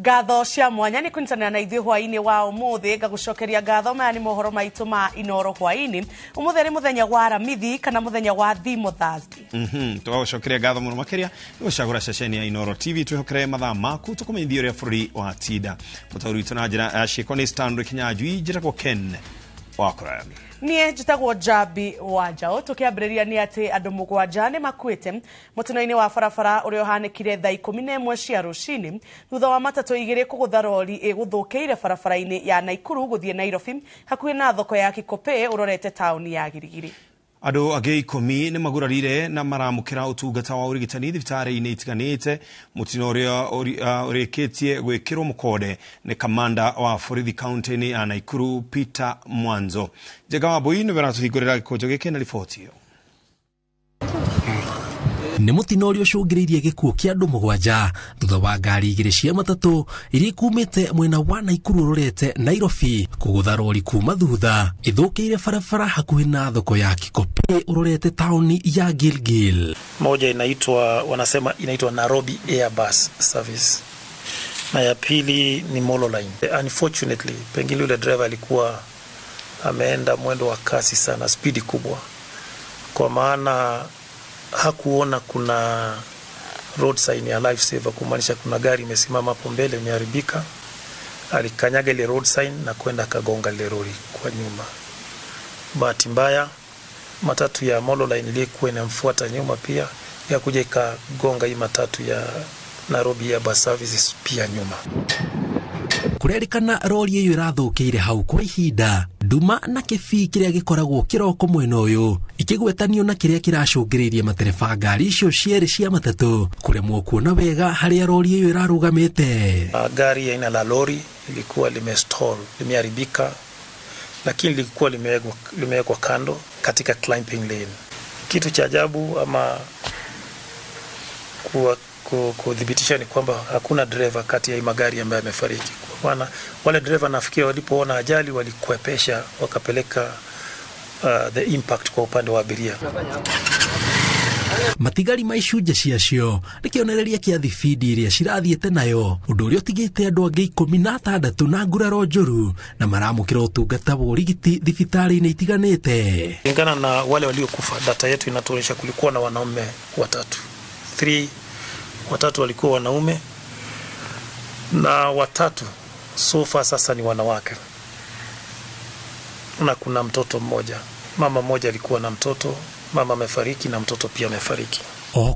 Ngatho cia mwanya ni kunitana na ithuĩ hwaini wa umuthi ngagucokeria ngatho maya ni mohoro maitu ma Inooro hwaini umuthi ni muthenya wa Aramithi kana muthenya wa Thimo Thursday. Tugagucokeria ngatho muno makiria ni gucagura ceceni ya Inooro TV twihokere mathaa maku tukumeithia uria bũrũri wa tinda mutauri witu na njira ciĩko ni Stanley Kinyanjui njĩtagwo Ken wakora Nie njĩtagwo Jabi Wanjaũ tukiambĩrĩria ni ati andũ mũgwanja ni makuĩte mũtino-inĩ wa barabara ũrĩa ũhanĩkire thaa 11 cia rũcinĩ thutha wa matatũ igĩrĩ kũgũtha rori ĩgũthũkĩire barabara-inĩ ya Naikuru gũthiĩ Nairobi hakuhĩ na thoko ya Kikope ũrorete taũni ya Girigiri. Andũ angĩ 10 ni magurarire na maramũkĩra ũtungata wa ũrigitani thibitarĩ-inĩ itiganĩte mũtino ũrĩa ũrĩkĩtie gwĩkĩrwo mũkonde ni kamanda wa borithi kaunti-inĩ ya Naikuru Peter Mwanzo. Njega wa Bui nĩ baratũhingũrĩra gĩkũnjo gĩkĩ na riboti ĩyo. Nĩ mũtino ũrĩa ũcũngĩrĩirie gĩkuũ kĩa andũ mũgwanja thutha wa ngari igĩrĩ cia matatũ iria kumĩte mwena wa Naikuru ũrorete Nairobi kũgũtha rori kuma thutha ithũkĩire barabara hakuhĩ na thoko ya Kikope ũrorete taũni ya Gilgil. Moja wanasema inaitwa Nairobi Airbus Service na ya pili ni Molo Line. Unfortunately pengine yule driver alikuwa ameenda mwendo wa kasi sana, speed kubwa, kwa maana hakuona kuna road sign ya life saver, kumaanisha kuna gari imesimama hapo mbele imeharibika. Alikanyaga ile road sign na kwenda kagonga ile lori kwa nyuma. Bahati mbaya matatu ya Molo Line ilikuwa inamfuata nyuma pia ya kuja ikagonga hii matatu ya Nairobi Airbus Services pia nyuma. Kurerikana rori iyo irathũkĩire hau kwa ihinda nduma na kĩbii kĩrĩa gĩkoragwo kĩroko mwena ũyũ ikĩgwetanio na kĩrĩa kĩracũngĩrĩirie matereba ngari icio cierĩ cia matatũ kũremwo kuona wega harĩa rori iyo irarũgamĩte. Gari aina la lori ilikuwa limestall, limeharibika, lakini lilikuwa limewekwa kando katika climbing lane. Kitu cha ajabu ama kudhibitisha ni kwamba hakuna driver kati ya magari ambaye amefariki. Kwa maana wale driver nafikiri walipoona ajali walikwepesha wakapeleka the impact kwa upande wa abiria. Matigari ma icunjĩ ciacio nĩkĩonereria kĩa thibindi iria cirathiĩte nayo ũndũ ũrĩa ũtigĩte andũ angĩ 16 na nguraro njũru na maramũkĩra ũtungata wa ũrigiti thibitarĩ-inĩ itiganĩte. Kulingana na wale waliokufa, data yetu inatuonyesha kulikuwa na wanaume watatu. 3 walikuwa wanaume na 3 so far sasa ni wanawake, na kuna mtoto mmoja. Mama mmoja alikuwa na mtoto, mama amefariki na mtoto pia amefariki.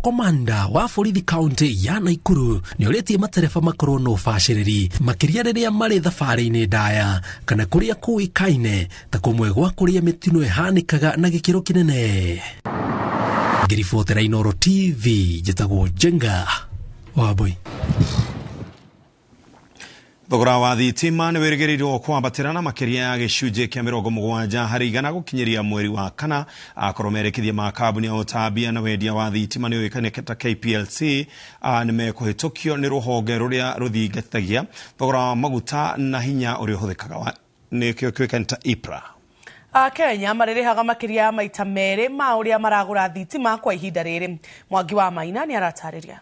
Komanda wa borithi kaunti ya Naikuru nĩorĩtie matereba makorwo na ũbacĩrĩri makĩria rĩrĩa marĩ thabarĩ-inĩ ndaya kana kũrĩa kũĩkaine ta kũmwe gwa kũrĩa mĩtino ĩhanĩkaga na gĩkĩro kĩnene. Ngĩribotera Inooro TV njĩtagwo Jenga wa Bui. Thogora wa thitima nĩ wĩrĩgĩrĩirwo kwambatĩra makĩria ya gĩcunjĩ kĩa 70 harĩ 100 gũkinyĩria mweri wa kana. Akorwo merĩkithia ma kambuni ya ũtambia na wendia wa thitima nĩ ũĩkaine ta KPLC nĩ mekũhĩtũkio nĩ rũhonge rũrĩa rũthingatithagia thogora wa maguta na hinya ũrĩa ũhũthĩkaga nĩ kĩoĩkaine ta IPRA. Kenya marĩrĩhaga makĩria maita merĩ ma ũrĩa maragũra thitima kwa ihinda rĩrĩ. Mwangi wa Maina nĩ aratarĩria.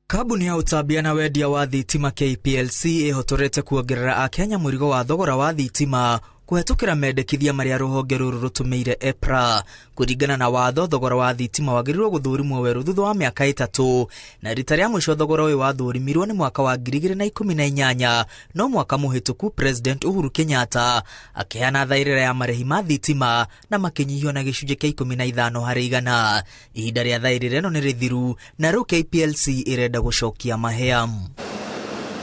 Kambuni ya ũtambia na wendia wa thitima KPLC ĩhotorete kuongerera Akenya mũrigo wa thogora wa thitima kuhetũkĩra mendekithia marĩa rũhonge rũrũ rũtũmĩire EPRA. Kũringana na watho, thogora wa thitima wagĩrĩirwo gũthũrimwo werũ thutha wa mĩaka 3 na rita rĩa mũico thogora ũyũ wathũrimirwo nĩ mwaka wa 2018 no mwaka mũhĩtũku President Uhuru Kenyatta akĩheana thaĩrĩra ya marĩhi ma thitima na makĩnyihio na gĩcunjĩ kĩa 15 harĩ 100. Ihinda rĩa thaĩrĩra ĩno nĩ rĩthiru na rĩu KPLC ĩrenda gũcokia mahĩa.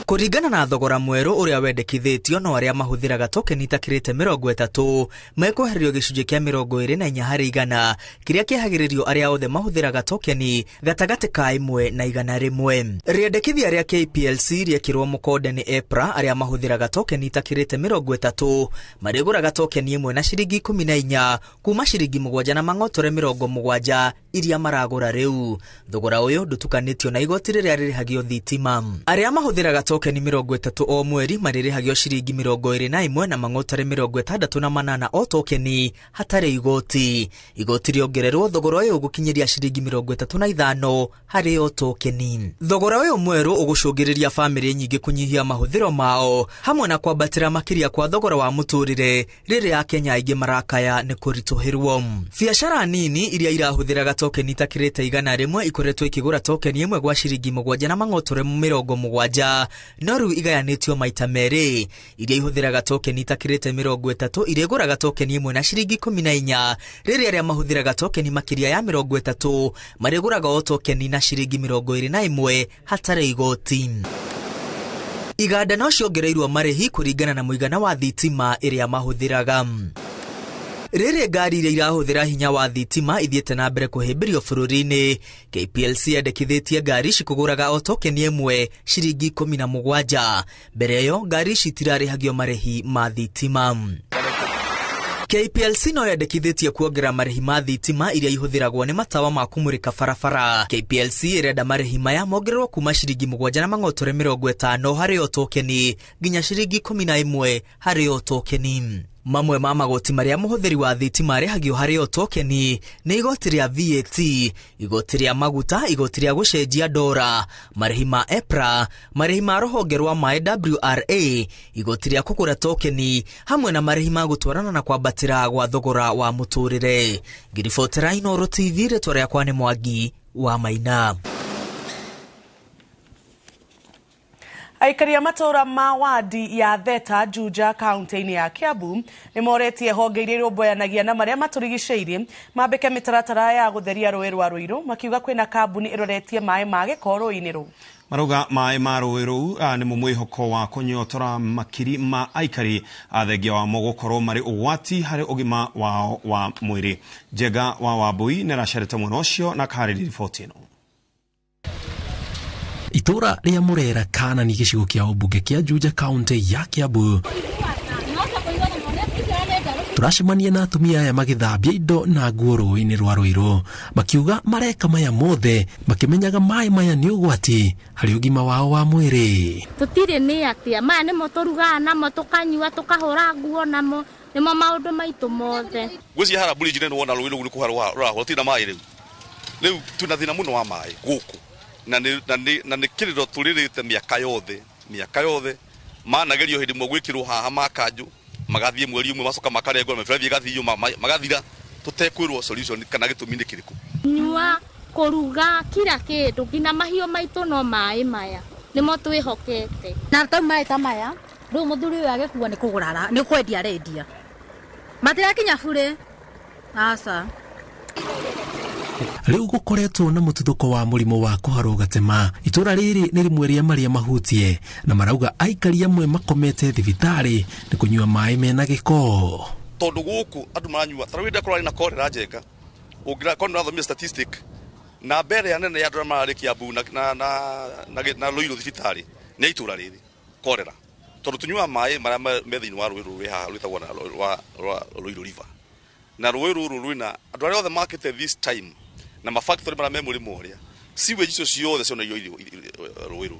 Kũringana na thogora mwerũ ũrĩa wendekithĩtio no arĩa mahũthĩraga tokeni itakĩrĩte 30 mekũhererio gĩcunjĩ kĩa 24 harĩ 100 kĩrĩa kĩhagĩrĩrio arĩa othe mahũthĩraga tokeni gatagatĩ ka 1 na 100. Rĩendekithia rĩa KPLC rĩekĩrwo mũkonde nĩ EPRA arĩa mahũthĩraga tokeni itakĩrĩte 30 marĩgũraga tokeni 1 na ciringi 14 kuma ciringi 7 na mang'otore 70 iria maragũra rĩu. Thogora ũyũ ndũtukanĩtio na igoti rĩrĩa rĩrĩhagio thitima. Arĩa mahũthĩraga tokeni 30 o mweri maririhagio ciringi 21 na mang'otare 68 o tokeni hatari igoti. Igoti riongererwo thogora uyu ugukinyiria ciringi 35 hari o tokeni. Thogora uyu mweru ugucungiriria family nyingi kunyihia mahuthiro mao hamwe na kwambatira makiria kwa thogora wa muturire riri Akenya aingi marakaya ni kurituhirwo. Biacara nini iria irahuthiraga tokeni takirite igana rimwe ikoretwo ikigura tokeni imwe gwa ciringi 7 na mang'otore 70, no riu igayanitio maita meri. Iria ihuthiraga tokeni takirite 30 iria iguraga tokeni imwe na ciringi 14, riri aria mahuthiraga tokeni makiria ya 30 mariguraga o tokeni na ciringi 21 hatari igoti. Iganda no ciongereirwo marihi kuringana na muigana wa thitima iria mahuthiraga. Riri ngari iria irahuthira hinya wa thitima ithiete na mbere kuhimbirio bururi-ini. KPLC yandikithitie ngari cikuguraga o tokeni imwe ciringi 17. Mbere yo ngari citirarihagio marihi ma thitima. KPLC no yandikithitie kuongera marihi ma thitima iria ihuthiragwo ni matawa ma kumurika barabara. KPLC irenda marihi maya mongererwo kuma ciringi 7 na mang'otore 50 hari o tokeni nginya ciringi 11 hari o tokeni. Mamwe ma magoti maria muhuthiri wa thitima arihagio hari o tokeni ni igoti ria VAT, igoti ria maguta, igoti ria gucenjia dora, marihi ma EPRA, marihi ma ruhonge rwa WRA, igoti ria kugura tokeni hamwe na marihi ma gutwarana na kwambatira gwa thogora wa muturire. Ngiribotera Inooro TV ritwa riakwa ni Mwangi wa Maina. Aikari a matura ma wadi ya Theta Juja kaunti-ini ya Kiambu ni moretie honge iria irũmbũyanagia na maria maturigicĩirie mambike mitaratara ya gutheria rũĩ rwa Ruiru makiuga kwina kambuni iroretie maĩ ma gĩko rũĩ-inĩ rũu. Marauga maĩ ma rũĩ rũu nĩ mwĩhoko wa kũnyotora makiri ma aikari athengia wamo gũkorwo marĩ ũgwati harĩ ũgima wao wa mwĩrĩ. Njega wa Wambui nĩracerete mwena ũcio na kaharĩria riboti ĩno. Itura ria Murera kana ni gicigo kia ubunge kia Juja kaunti ya Kiambu. Turacemania na atumia aya magithambia indo na nguo rũĩ-inĩ rwa Ruiru makiuga mareka maya mothe makimenyaga maĩ maya ni ũgwati harĩ ũgima wao wa mwĩrĩ. Tutire ni atia maya nimo turugaga namo tukanyua tukahũra nguo namo nimo maũndũ maitũ mothe. Gwĩcia hara bridge nĩ wona rũĩ rũu rũrahũra tina maĩ rĩu tuna thina mũno wa maĩ gũkũ na nĩ kĩrĩro tũrĩrĩte mĩaka yothe managerio hĩndĩ mwe gwĩkĩrwo haha makanjũ magathiĩ mweri ũmwe macoka makarengwo mĩberethi ĩgathio magathira tũtekwĩrwo solution kana gĩtũmi nĩ kĩrĩkũ. Nyua kũruga kila kĩndũ ngina mahiũ maitũ no maĩ maya nĩmo twĩhokete na tau maĩ ta maya rĩu mũthuri ũyũ agĩkua nĩ kũgũrara nĩ kwendia arendia matirakinya burĩ aca. Riu gukoretwo na mututhuko wa murimo wa kuharwo gatema. Itura riri ni rimwe ria maria mahutie na marauga aikari amwe makomete thibitari ni kunyua maĩ mena gĩko. Tondu gũkũ andũ maranyua tarawida kũrarĩ na korera njega ũngira kono nathomia statistic na mbere ya nene ya andũ mararĩ Kiambu na Ruiru thibitari nĩ itura rĩrĩ korera tondu tunyua maĩ maria me thĩinĩ wa rũĩ rũrĩ haha rwĩtagwo na Ruiru river na rũĩ rũrũ rwĩna andũ arĩa othe makĩte this time na mafactory mara memori moria siwe icio ciothe cio na rũĩ rũu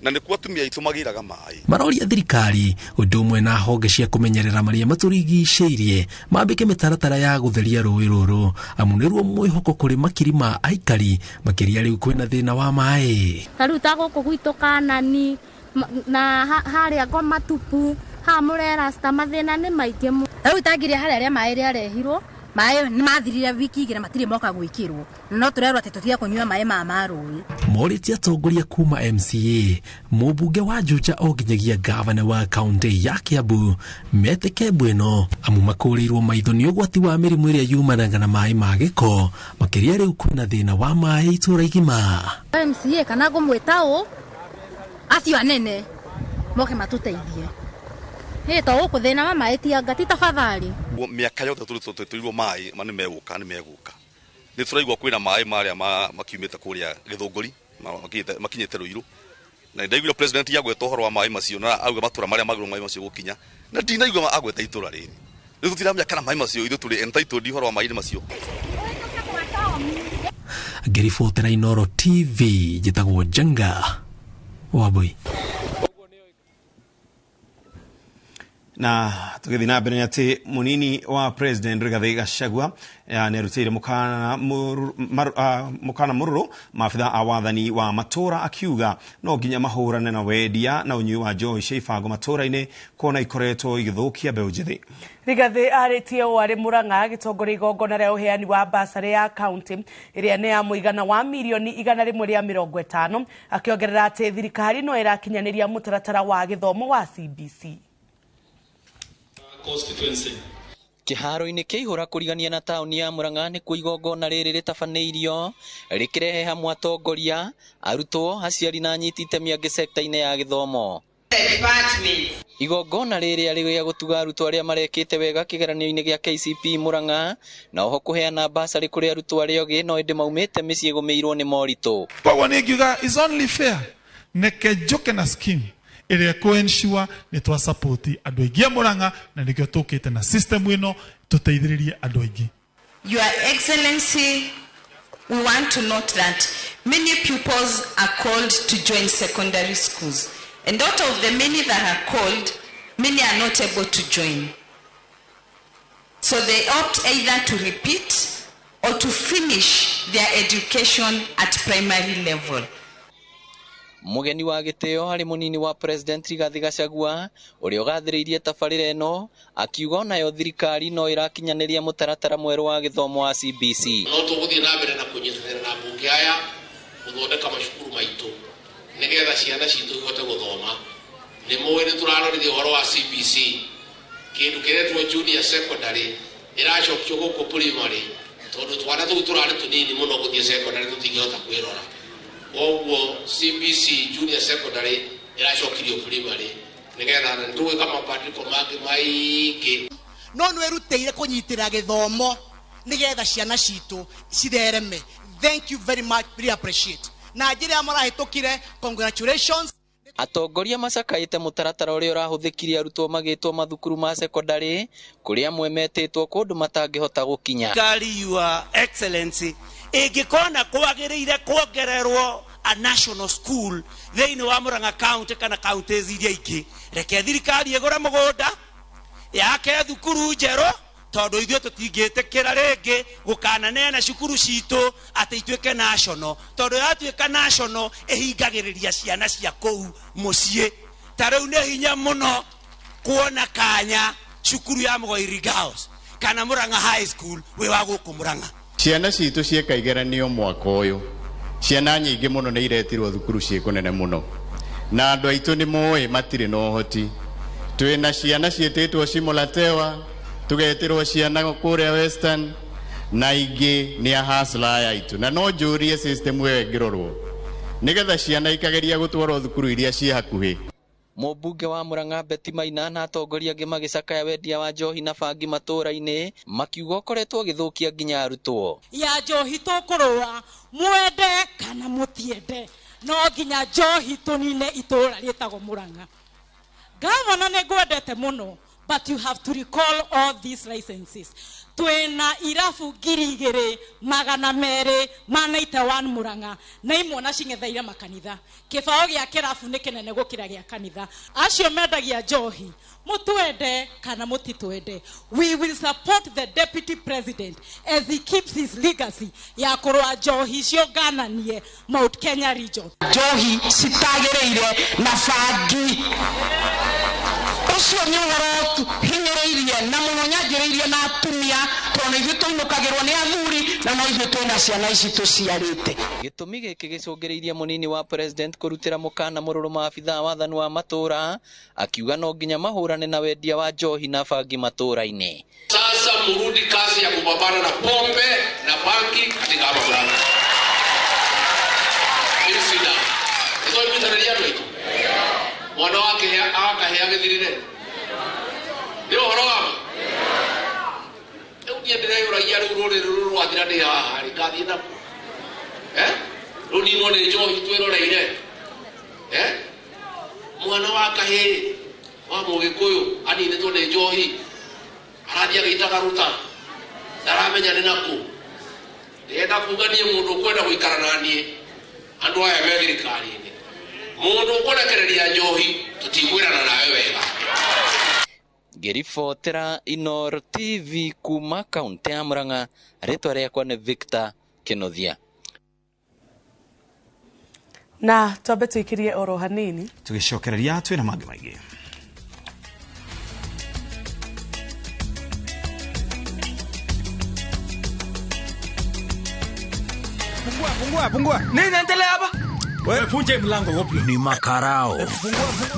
na nĩ kwa tumia itumagiraga maĩ. Maroria thirikari ũndũ ũmwe na honge cia kũmenyerera maria maturigicĩirie mambike mĩtaratara ya gũtheria rũĩ rũrũ amu nĩruo mwĩhoko kũrĩ makiri ma aikari makĩria rĩu kwĩna thĩna wa maĩ. Tarĩu ta gũkũ gwitũ Kanani na harĩa Ngoma Tupu ha Murera sta mathĩna nĩ maingĩ mũno. Rĩu tangiria harĩa maĩ rĩarehirwo maĩ nĩ mathirire wiki igĩrĩ matirĩ moka gwĩkĩrwo no tũrerwo atĩ tũtiga kũnyua maĩ ma rũĩ. Morĩtie atongoria kuma MCA mũmbunge wa Juja o nginyagia gavana wa kaunti ya Kiambu metĩke bwĩno amu makũrĩirwo maitho nĩ ũgwati wa mĩrimũ ĩrĩa yumanaga na maĩ ma gĩko makĩria rĩu kwĩna thĩna wa maĩ itũra igima. MCA kana ngũmwĩta ũ acio anene moke matũteithie. Hĩto gũkũ thĩna wa maĩ ti anga ti tafadhali. Mĩaka yothe tũrĩtwo maĩ nĩ megũka nĩ tũraigua kwĩna maĩ marĩa makiumĩte kũrĩa Gĩthũngũri makinyĩte Ruiru na ndaigua president yagweta ũhoro wa maĩ macio na auga matura marĩa magĩrwo maĩ macio gũkinya na ndinaigua agweta itũra rĩrĩ rĩu tũtiramenya kana maĩ macio ithu tũrĩ entitled ũhoro wa maĩ macio. Ngiribotera Inooro TV njĩtagwo Jenga Wambui. Na tukithi na mbere ati munini wa president Rigathi Gachagua nerutire mukana mururu maafitha awathani wa matora akiuga no nginya mahurane na wendia na unyu wa njohi cia ibango matora-ini kona ikoretwo igithukia mbeu njithi. Rigathi aritie wari Murang'a agitongora igongona ria uheani wa bursary ya county iria ni ya muigana wa milioni 150 akiongerera ati thirikari no irakinyaniria mutaratara wa githomo wa CBC. Kiharo-ini kiihura kurigania na tauni ya Murang'a ni kuigongona riri ritabaneirio rikirehe hamwe atongoria arutwo aciari na anyiti itemi angi sekta-ini ya githomo. Igongona riri ari ria gutuga arutwo aria marekite wega kigeranio-ini gia KCPE Murang'a na oho kuheana bursary kuri arutwo aria ogi no indi maumite micii gumeirwo ni morito. Kwa nikiuga is only fair neke joke na scheme iria kuensure ni twa support andu aingi Murang'a na nikio tukite na system ino tuteithiririe andu aingi. Your Excellency, we want to note that many pupils are called to join secondary schools, and out of the many that are called, many are not able to join. So they opt either to repeat or to finish their education at primary level. Mugeni wa giteo hari munini wa president Rigathi Gachagua uria ugathiriirie tabarira ino akiuga nayo thirikari no irakinyaniria mutaratara mweru wa githomo wa CBC. No tuguthie na mbere na kunyitanira na bunge aya guthondeka mashukuru maitu nigetha ciana citu ihote guthoma. Ni muwe ni turarorithia uhoro wa CBC kindu kiretwo junior secondary iracokio guku primary tondu twana tu turari tunini muno guthie secondary tutingihota kwirora. Owo CBC junior secondary iracokirio primary nigetha nduwe kama mabadiliko mangĩ maingĩ no nwerutĩire kũnyitĩra gĩthomo nigetha ciana citũ cithereme. Thank you very much, really appreciate. Na njĩra marahĩtũkire, congratulations. Atongoria macakaite mutaratara uria urahuthikiria arutwo magitwo mathukuru ma secondary kuria amwe metĩtwo kundu matangihota gukinya. Your Excellency, ingikona kwagiriire kuongererwo a national school thiini wa Murang'a county kana counties iria ingi, reke thirikari igure mugunda yake thukuru njeru tondu ithuĩ tũtingĩtĩkĩra rĩngĩ gũkananeana cukuru citũ atĩ ituĩke national tondu yatuĩka national ĩhingagĩrĩria ciana cia kũu mũciĩ. Ta rĩu nĩ hinya mũno kuona kanya cukuru ya Magoha Girls kana Murang'a High School wĩ wa gũkũ Murang'a. Ciana citũ cieka igeranio mwaka ũyũ, ciana nyingĩ mũno nĩ iretirwo thukuru ciĩkũnene mũno na andũ aitũ nĩ moĩ matirĩ na ũhoti. Twĩna ciana ciĩtĩtwo Simulatewa, tugetirwo ciana kũrĩa Western na ingĩ nĩ a hustler aya aitũ, na no njũrie system ĩyo ĩngĩrorwo nigetha ciana ikageria gũtwarwo thukuru iria ciĩ hakuhĩ. Mũmbunge wa Murang'a Betty Maina na atongoria angĩ magĩcakaya wendia wa njohi na bangi matũra-inĩ makiuga ũkoretwo ũgĩthũkia nginya arutwo. Ya njohi tũkũrũa mwende kana mũtiende no nginya njohi tũnine itũra rĩtagwo Murang'a. Governor nĩ ngwendete mũno, but you have to recall all these licenses. Twena irabu 2,291 Murang'a na imwe na cing'etheire makanitha. Kĩbao gĩa kĩrabu nĩ kĩnene gũkĩra gĩa kanitha. Acio mendagia njohi mũtwende kana mũtitwende, we will support the deputy president as he keeps his legacy ya kũrũa njohi ciongananie Mount Kenya region. Njohi citagĩrĩire na bangi ucio nĩ ũhoro hinyĩrĩirie na mũno nyanjĩrĩirie na atumia tondũ ithuĩ tũinũkagĩrwo nĩ athuri na no ithuĩ twĩna ciana ici tũciarĩte. Gĩtũmi gĩkĩ gĩcũngĩrĩirie mũnini wa president kũrutĩra mũkana mũrũrũ maabitha wathani wa matũra akiuga no nginya mahũrane na wendia wa njohi na bangi matũra-inĩ. Sasa murudi kazi ya kupambana na pombe na bangi katika hapa Murang'a. Isida. Hizo ni mitareria wetu. Mwana wake akahea githirire. Ndio horoga. Ndiendelea uraia ruru rwathira ndi haha rikathi na runi no ni njohi twĩroreire mwana wa kahĩ wa mũgĩkũyũ aninĩtwo nĩ njohi arathia gĩitaga ruta ndaramenya nĩ nakũ ndĩrenda kuga niĩ mũndũ ũkwenda gũikara na niĩ andũ aya me thirikari-inĩ mũndũ ũkũrekereria njohi tũtigwĩrana nawe wega. ngiribotera Inooro TV kuma kaunti ya Murang'a, ritwa riakwa ni Victor Kinothia. Na twambe tuikirie oro hanini tugicokereria twina mangi maingi. Fungua. Nini inaendelea hapa? Wewe funje mlango wapi? Ni makarao.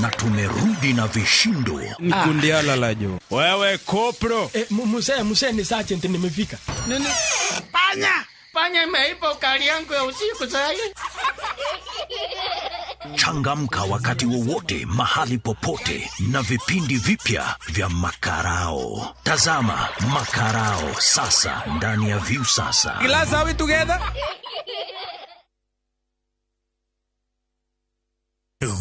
Na tumerudi na vishindo. Ni kundi la jo. Wewe kopro. Muse ni sergeant nimefika. Nini? Panya imeipa ukali yangu ya usiku sasa. Changamka wakati wowote, mahali popote, na vipindi vipya vya makarao. Tazama makarao sasa ndani ya View sasa. Glass are we together?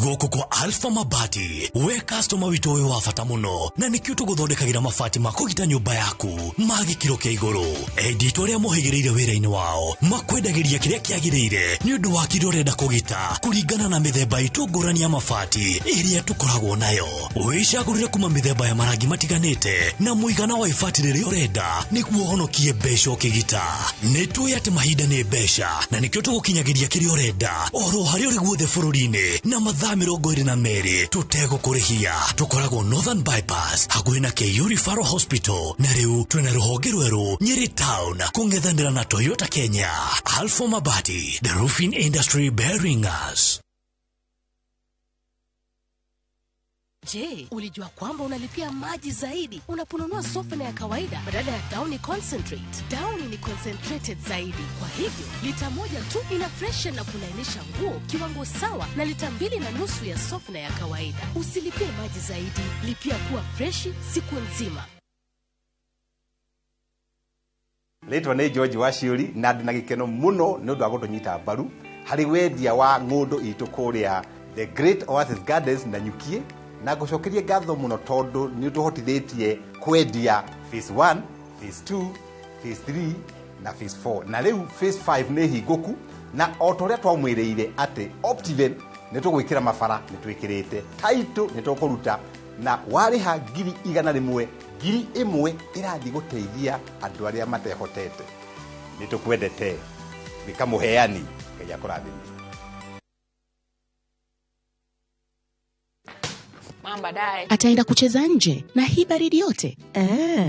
Goko kwa Alpha Mabati, we customer witowe wafata muno, na nikio tuguthondekagira mabati makugita nyumba yaku magikiro kia iguru. Edito ria mohigireire wira-ini wao makwendagiria kiria kiagirire ni undu wa kiro renda kugita kuringana na mithemba itu ngurani ya mabati iria tukoragwo nayo. Wicagurire kuma mithemba ya marangi matiganite na muigana wa ibati riria urenda niguo honokie mbeca ukigita. Nituoya ati mahinda ni mbeca na nikio tugukinyagiria kiria urenda oro haria uri guothe bururi-ini na mathaa 22 tutegũkũrĩhia. Tukoragwo Northern Bypass hakuhĩ na KU Referral Hospital, na rĩu twĩna rũhonge rwerũ Nyeri Town kũng'ethanĩra na Toyota Kenya. Alpha Mabati, the roofing industry bearing us. Je, ulijua kwamba unalipia maji zaidi unaponunua softener ya kawaida badala ya Downy Concentrate? Downy ni concentrated zaidi. Kwa hivyo, lita moja tu ina freshen na kulainisha nguo kiwango sawa na lita 2.5 ya softener ya kawaida. Usilipie maji zaidi, lipia kuwa freshi siku nzima. Letwa ni George Washiuri na ndina gikeno muno ni undu wa gutunyita mbaru hari wendia wa ngundu itu kuria the Great Oasis Gardens na Nyukie, na gucokerie ngatho muno tondu ni tuhotithitie kwendia phase 1, phase 2, phase 3 na phase 4, na riu phase 5 ni hinguku, na otoria twamwiriire ati Optiven ni tugwikira mabara ni twikirite title ni tukuruta, na wariha 100,000 1,000 irathi guteithia andu aria matehotete. Ni tukwendete bikamuheani Ngai akurathime. Ataenda kucheza nje na hii baridi yote.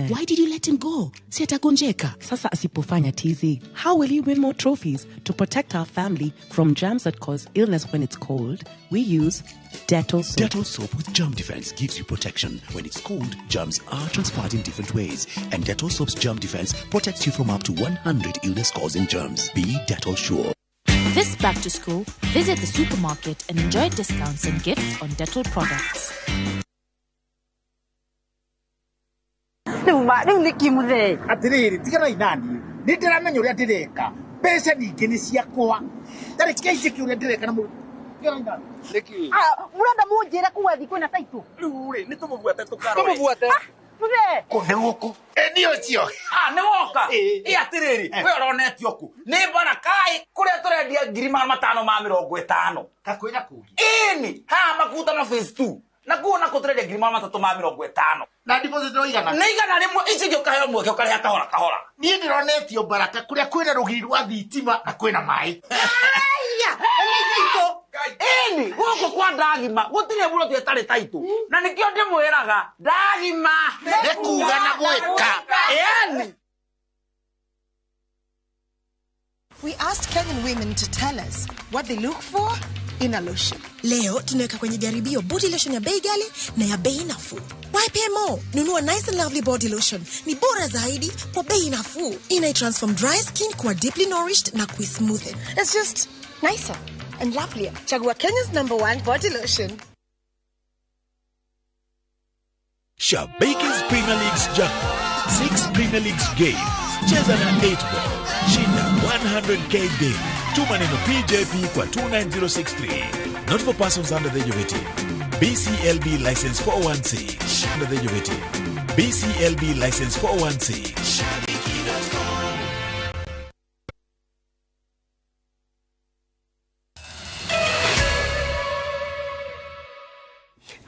Why did you let him go? Si atagonjeka. Sasa asipofanya tizi, how will he win more trophies? To protect our family from germs that cause illness when it's cold, we use Dettol soap. Dettol soap with germ defense gives you protection. When it's cold, germs are transferred in different ways. And Dettol soap's germ defense protects you from up to 100 illness-causing germs. Be Dettol sure. This back to school, visit the supermarket and enjoy discounts and gifts on Dettol products. Riu ni kimuthe atiriri tigana inani ni ndiramenya uria ndireka mbeca nyingi ni ciakwa ndari kiaice kiuria ndireka na murenda munjire kuwa thiku na taitu riu ri ni tumuvuate tukaroe muthe kunde guku ni ucio ni woka atiriri we uronetio ku ni barakai kuria turendia 550 kakwira kugi ni ha makuta na phase 2 na kuona kuturedia 350 na deposit no igana na igana rimwe icigio kaheo mweke ukareha kahora ni ndironetio baraka kuria kwina rugiri rwa thitima na kwina mai aya nizito ni goko kwa ndagima gutire buro tietari taitu na nikio ndimwiraga ndagima nekuga na gweka yani. We asked Kenyan women to tell us what they look for in a lotion. Leo tunaweka kwenye jaribio body lotion ya bei ghali na ya bei nafuu. Why pay more? Nunua Nice and Lovely body lotion. Ni bora zaidi kwa bei nafuu. Inai-transform dry skin kuwa deeply nourished na kui-smoothen. It's just nicer and lovelier. Chagua Kenya's #1 body lotion. Shabakers Premier League's jackpot. 6 Premier League's games. Cheza na 8 ball. Shinda 100k daily. Tuma neno PJP kwa 29063. Not for persons under the age of 18. BCLB license 416. Under the age of 18. BCLB license 416.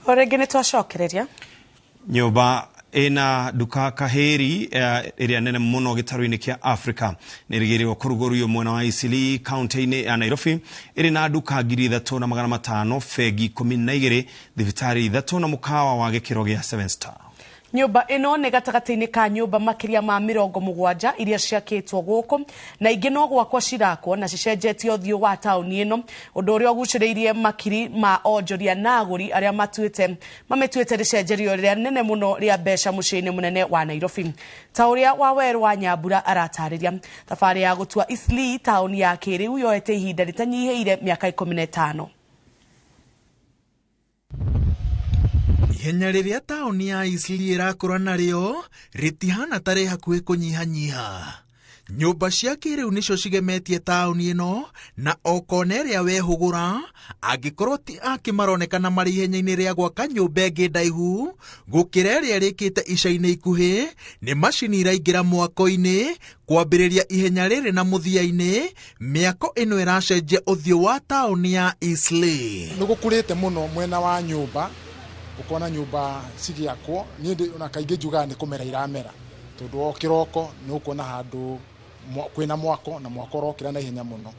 Orege ni twacokereria Nyumba ena duka kaheri area nene muno gitaru-ini kia Africa nirigiriwa kurugoruyo mwena wa Eastleigh county-ini ya Nairobi iri na duka 3,500 fegi 12 thibitari 3 na mukawa wa gikiro gia 7 star. Nyumba ino nĩ gatagati-inĩ ka nyumba makiria ma 70 iria ciakĩtwo gũkũ na ingĩ no gwakwa cirakwo na cicenjetio ũthiũ wa taũni ĩno ũndũ ũrĩa ũgucĩrĩirie makiri ma onjoria na agũri arĩa mamĩtuĩte rĩcenjerio rĩrĩa nene mũno rĩa mbeca mũciĩ-inĩ mũnene wa Nairobi. Ta ũrĩa Waweru wa Nyambura aratarĩria, thabarĩ ya gũtua Eastleigh taũni ya kĩrĩu yoete ihinda rĩtanyihĩire mĩaka 15. Ihenya rĩrĩa taũni ya Eastleigh ĩrakũra narĩo rĩtihana tarĩ hakuhĩ kũnyihanyiha. Nyũmba cia kĩrĩu nĩcio cigemetie taũni ĩno na o kona ĩrĩa wehũgũra angĩkorwo ti akĩmaronekana marĩ ihenya-inĩ rĩa gwaka nyũmba ĩngĩ ndaihu gũkĩra ĩrĩa rĩkĩte ica-inĩ ikuhĩ nĩ macini iraingĩra mwako-inĩ kwambĩrĩria ihenya rĩrĩ na mũthia-inĩ mĩako ĩno ĩracenjia ũthiũ wa taũni ya Eastleigh. Nĩ gũkũrĩte mũno mwena wa nyũmba ukona nyumba cigiakwo ni ona kaingĩ njuga nĩ kũmera iramera tondu o kiroko nĩ ukona handu kwina mwako na mwako rokira na ihenya muno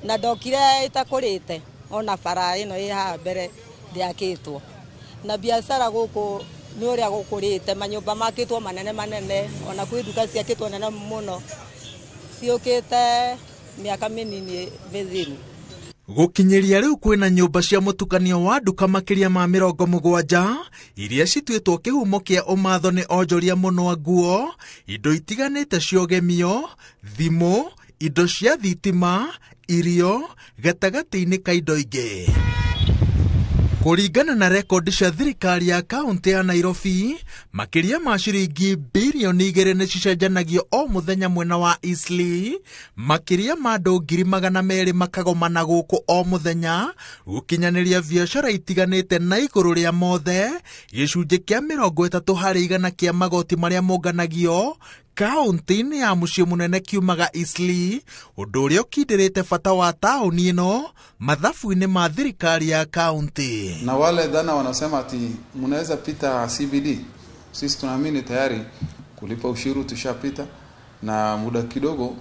na ndokire itakũrĩte ona bara ĩno ĩ haha mbere ndĩakĩtwo na biacara gũkũ nĩ ũrĩa gũkũrĩte manyũmba makĩtwo manene ona kwĩ duka ciakĩtwo nene mũno ciũkĩte mĩaka mĩnini mĩthiru. Gũkinyĩria rĩu kwĩna nyũmba cia mũtukanio wa nduka makĩria ma 70 iria cituĩtwo kĩhumo kĩa ũmatho nĩ onjoria mũno nguo, indo itiganĩte cia ũgemio, thimũ, indo cia thitima, irio, gatagatĩ-inĩ ka indo ingĩ. Kũringana na rekondi cia thirikari ya kaunti ya Nairobi, makĩria ma ciringi bilioni 2 nĩ cicenjanagio o mũthenya mwena wa Eastleigh, makĩria ma andũ 200,000 makagomana gũkũ o mũthenya, gũkinyanĩria biacara itiganĩte na igũrũ rĩa mothe, gĩcunjĩ kĩa 30% kĩa magoti marĩa monganagio kaunti-inĩ ya mũciĩ mũnene kiumaga Eastleigh, ũndũ ũrĩa ũkindĩrĩte bata wa taũni ĩno mathabu-inĩ ma thirikari ya kaunti. Na wale dhana wanasema ati mnaweza pita CBD, sisi tunaamini tayari kulipa ushuru tushapita na muda kidogo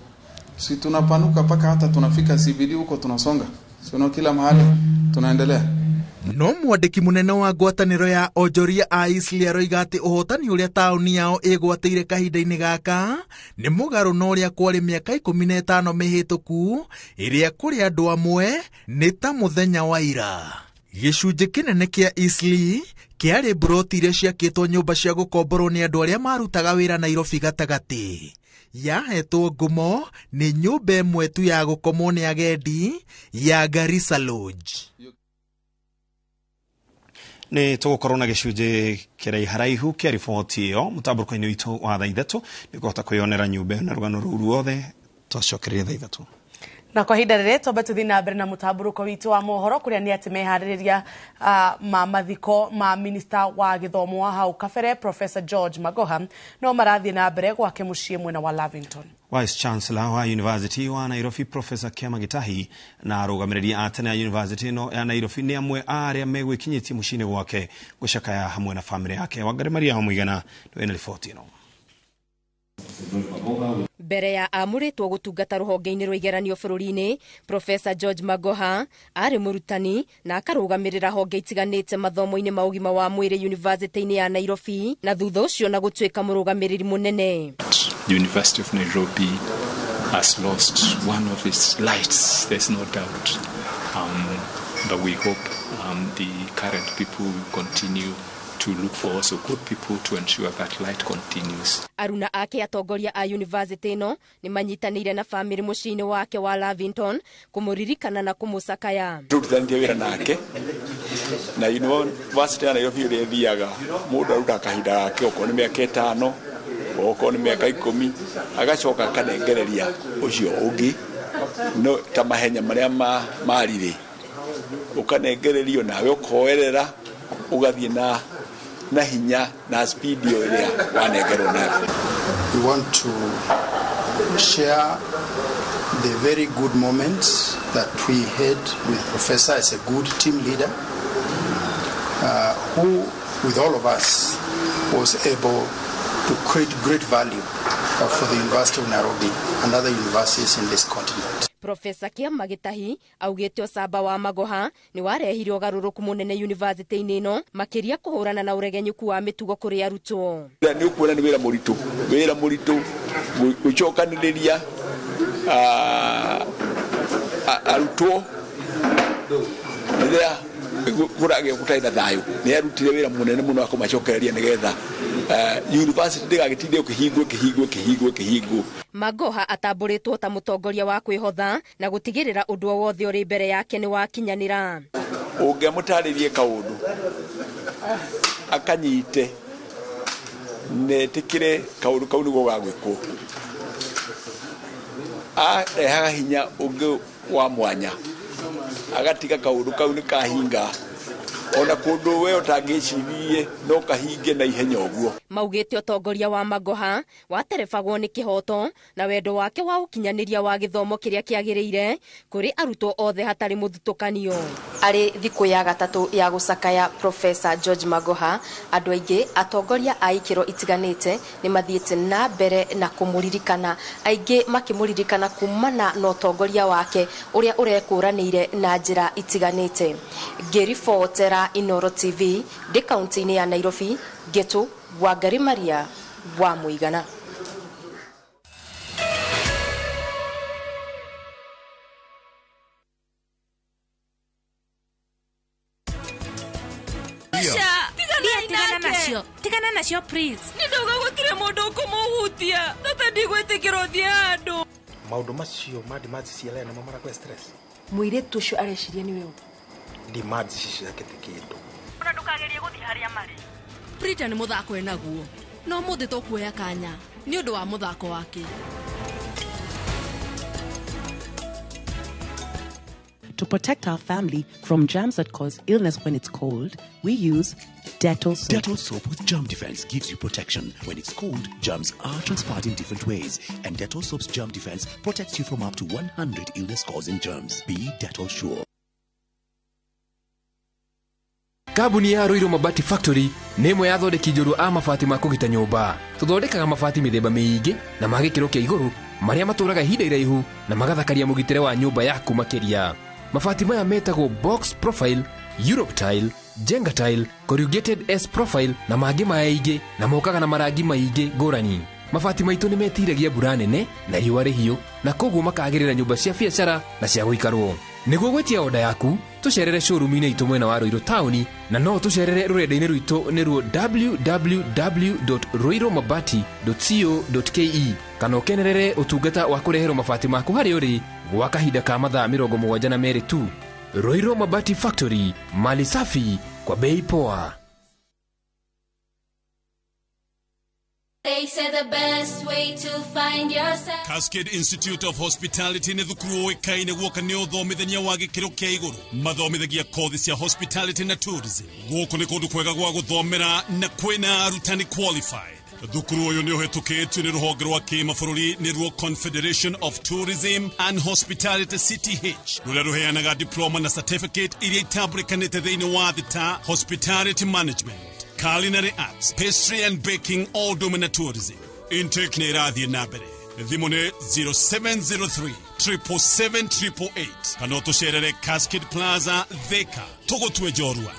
si tunapanuka paka hata tunafika CBD huko tunasonga, sio kila mahali tunaendelea. No mwandĩki mũnene wa ngwatanĩro ya onjoria a Eastleigh aroiga atĩ ũhotani ũrĩa taũni yao ĩgwatĩire kahinda-inĩ gaka nĩ mũgarũ na ũrĩa kwarĩ mĩaka 15 mĩhĩtũku ĩrĩa kũrĩ andũ amwe nĩ ta mũthenya wa ira. Gĩcunjĩ kĩnene kĩa Eastleigh kĩarĩ mburoti iria ciakĩtwo nyũmba cia gũkomborwo nĩ andũ arĩa marutaga wĩra Nairobi gatagatĩ. Yahetwo ngumo nĩ nyũmba ĩmwe tu ya gũkomwo nĩ agendi ya Garissa Lodge. Nĩ tũgũkorwo na gĩcunjĩ kĩrĩa haraihu kĩa riboti ĩyo mũtambuko-inĩ witũ wa thaa 3 nĩ kũhota kwĩyonera nyũmba na rũgano rũu ruothe twacokereria thaa 3. Na kwa ihinda rĩrĩ twambe tũthiĩ na mbere na mũtambuko witũ wa mohoro kũrĩa nĩ atĩ meharĩrĩria ma mathiko ma minister wa gĩthomo wa hau kabere Professor George Magoha no marathiĩ na mbere gwake mũciĩ mwena wa Lavington. Vice Chancellor wa University wa Nairobi Professor Kiama Gitahi na arũgamĩrĩri a tene ya University ĩno ya Nairobi nĩ amwe arĩa megwĩkinyĩtie mũciĩ-inĩ gwake gũcakaya hamwe na famĩlĩ yake. Wangari Maria wa Mũigana nĩ riboti ĩno. Mbere ya amũrĩtwo gũtungata rũhonge-inĩ rwa igeranio bũrũri-inĩ, Professor George Magoha arĩ mũrutani na akarũgamĩrĩra honge itiganĩte mathomo-inĩ ma ũgima wa mwĩrĩ University-inĩ ya Nairobi na thutha ũcio na gũtuĩka mũrũgamĩrĩri mũnene. University of Nairobi has lost one of its lights, there's no doubt. But we hope the current people will continue to look for also good people to ensure that light continues. Aruna ake atongoria a university ĩno nĩ manyitanĩire na family mũciĩ-inĩ wake wa Lavington kũmũririkana na kũmũcakaya. Tũrutithanirie wĩra nake na university ya Nairobi ũrĩa thiaga mũndũ aruta kahinda gake okorwo nĩ mĩaka 5 okorwo nĩ mĩaka 10 agacoka akanengereria ũcio ũngĩ no ta mahenya marĩa marire ũkanengererio nawe ũkoerera ũgathiĩ na hinya na speed ĩrĩa wanengerwo nayo. We want to share the very good moments that we had with Professor as a good team leader who with all of us, was able to create great value for the University of Nairobi and other universities in this continent. Profesa Kiama Gitahi augite Osaba wa Magoha ni warehire ugaruruku munene university-ini ino makiria kuhurana na uregenyuku wa mitugo kuri arutwo. Ni ukuona ni wira muritu gucokaniriria arutwo ndia kurage gutaina thayo ni arutire wira munene muno akumacokereria nigetha university ndigagitinde ukihingwo. Magoha atamburitwo ta mutongoria wa kwihotha na gutigirira undu wothe uri mbere yake ni wakinyanira. Ungiamutaririe kaundu akanyite netikire kaundu kau nigo gagwikwo arehaga hinya ungi wa mwanya agatiga kaundu kau ni kahinga ona kundu we utangicirie no kahinge na ihenya uguo. Maugite utongoria wa Magoha waterefagwo ni kihoto na wendo wake wa ukinyaniria wa githomo kiria kiagiriire kuri arutwo othe hatari muthutukanio. Ari thiku ya gatatu ya gucakaya Professor George Magoha, andu aingi atongoria a ikiro itiganite ni mathiete na mbere na kumuririkana, aingi makimuririkana kumana na utongoria wake uria urekuranire na njira itiganite. Ngiribotera Inooro TV de kaunti-ini ya Nairobi, Geto Wangari Maria wa Muigana. Tigana nacio please. Ndoga gwikire mundu kumuhutia. Tata ndigwetikira thiandu. Maundu macio madi ciele na mama rakwa stress. Muire tucio areciria ni wewe. Ndi madi ciake tikindu. Ona ndukagerie guthi haria mari. Prita ni muthako enaguo. No muthi tukuoya kanya. Ni undu wa muthako wake. To protect our family from germs that cause illness when it's cold, we use Dettol soap. Dettol soap with germ defense gives you protection. When it's cold, germs are transferred in different ways, and Dettol soap's germ defense protects you from up to 100 illness-causing germs. Be Dettol sure. Kabuni ya Roiro Mabati Factory nĩ ĩmwe ya thondeki njũru a mabati ma kũgita nyũmba. Tũthondekaga mabati mĩthemba mĩingĩ na ma gĩkĩro kĩa igũrũ marĩa matũraga ihinda iraihu na magathakaria mũgitĩre wa nyũmba yaku makĩria. Mabati maya metagwo box profile, Europe tile, Jenga tile, corrugated S profile na mangĩ maingĩ na mokaga na marangi maingĩ ngũrani. Mabati maitũ nĩ metiragia mbura nene na riũa rĩhiũ na koguo makagĩrĩra nyũmba cia biacara na cia gũikarwo. Nĩguo gwetia oda yaku, tucerere showroom-inĩ itũ mwena wa Roiro Town na no tucerere rũrenda-inĩ rwitũ nĩruo www.roiromabati.co.ke kana ũkenerere ũtungata wa kũreherwo mabati maku harĩa ũrĩ gwa kahinda ka mathaa 72 tu. Roiro Mabati Factory, mali safi kwa bei poa. They say the best way to find yourself. Cascade Institute of Hospitality nĩ thukuru ũĩkaine guoka nĩ ũthomithania wa gĩkĩro kĩa igũrũ. Mathomithagia kothi cia hospitality na tourism. Gũkũ nĩ kũndũ kwega gwa gũthomera na kwĩna arutani qualified. Thukuru ũyũ nĩ ũhetũkĩtio nĩ rũhonge rwa kĩmabũrũri nĩruo Confederation of Tourism and Hospitality CTH, rũrĩa rũheanaga diploma na certificate iria itambũrĩkanĩte thĩinĩ wa thĩ ta hospitality management, culinary arts, pastry and baking, all domain tourism. Intake nĩ ĩrathiĩ na mbere. Thimũ nĩ 0703 777 kana ũtũcerere Cascade Plaza Thika, tũgũtue njorua.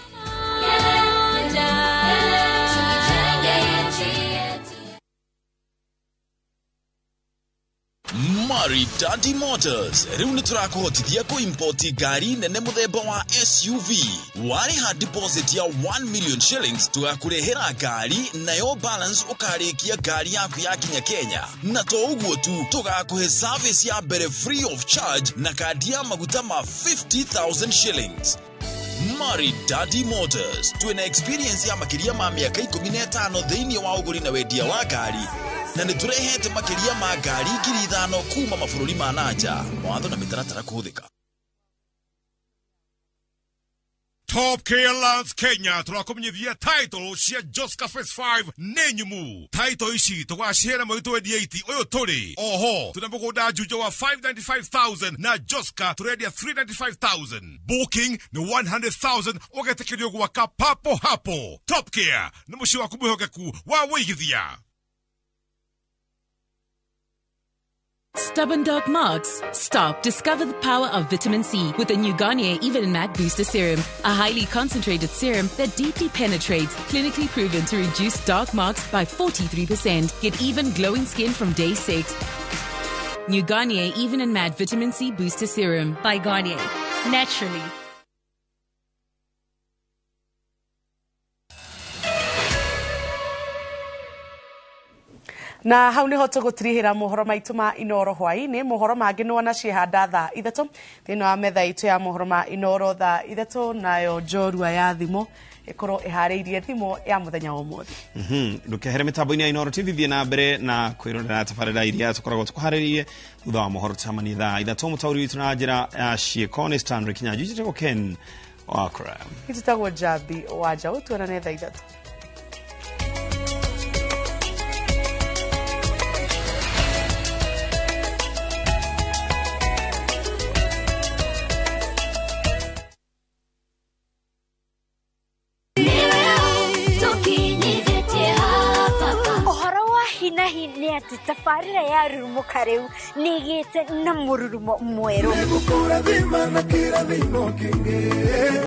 Maridadi Motors rĩu nĩ tũrakũhotithia kũimpoti ngari nene mũthemba wa SUV. Warĩha deposit ya 1 million shillings tũgakũrehera ngari nayo balance ũkarĩkia ngari yaku yakinya Kenya. Na to ũguo tu, tũgakũhe service ya mbere free of charge na kandi ya maguta ma 50,000 shillings. Maridadi Motors, twina experience ya makiria ma miaka 15 thĩinĩ wa ũgũri na wendia wa ngari, na nĩ tũrehete makiria ma ngari 5,000 kuma mabũrũri ma nanja. Mawatho na mĩtaratara kũhũthĩka. Top Care Lands Kenya turakomenyithia title cia Joska Phase 5 nenyumu. Title ici tugashera mwito 88 uyu turi. Oho, tunamugunda Juja wa 595,000 na Joska turedia 395,000. Booking ni 100,000 ugetekerio gwaka papo hapo. Top Care na mushi wa kumwihogeku wa wigithia. Stubborn dark marks? Stop. Discover the power of vitamin C with the new Garnier Even and Matte Booster Serum, a highly concentrated serum that deeply penetrates, clinically proven to reduce dark marks by 43%. Get even glowing skin from day 6. New Garnier Even and Matte Vitamin C Booster Serum by Garnier. Naturally. Na hau niho tugutirihira mohoro maitu ma Inooro hwaini mohoro mangi nwana cihanda thaa 3 thini wa metha itu ya mohoro ma Inooro thaa 3 nayo njorua ya thimo ikorwo ihariirie thimo ya muthenya wa umuthi ndukehere mitambo-ini ya Inooro TV thie na mbere na kwirorera tabarira iria tukoragwo tukuhariririe thutha wa mohoro tamani thaa 3 mutauri witu na njira ya ciikoni Stanley Kinyanjui jitego Ken Wakra itutagwo Jabi Wanja utuonane thaa 3. Ni ati tafarira ya rurumo kareu nigite na mururumo mweru.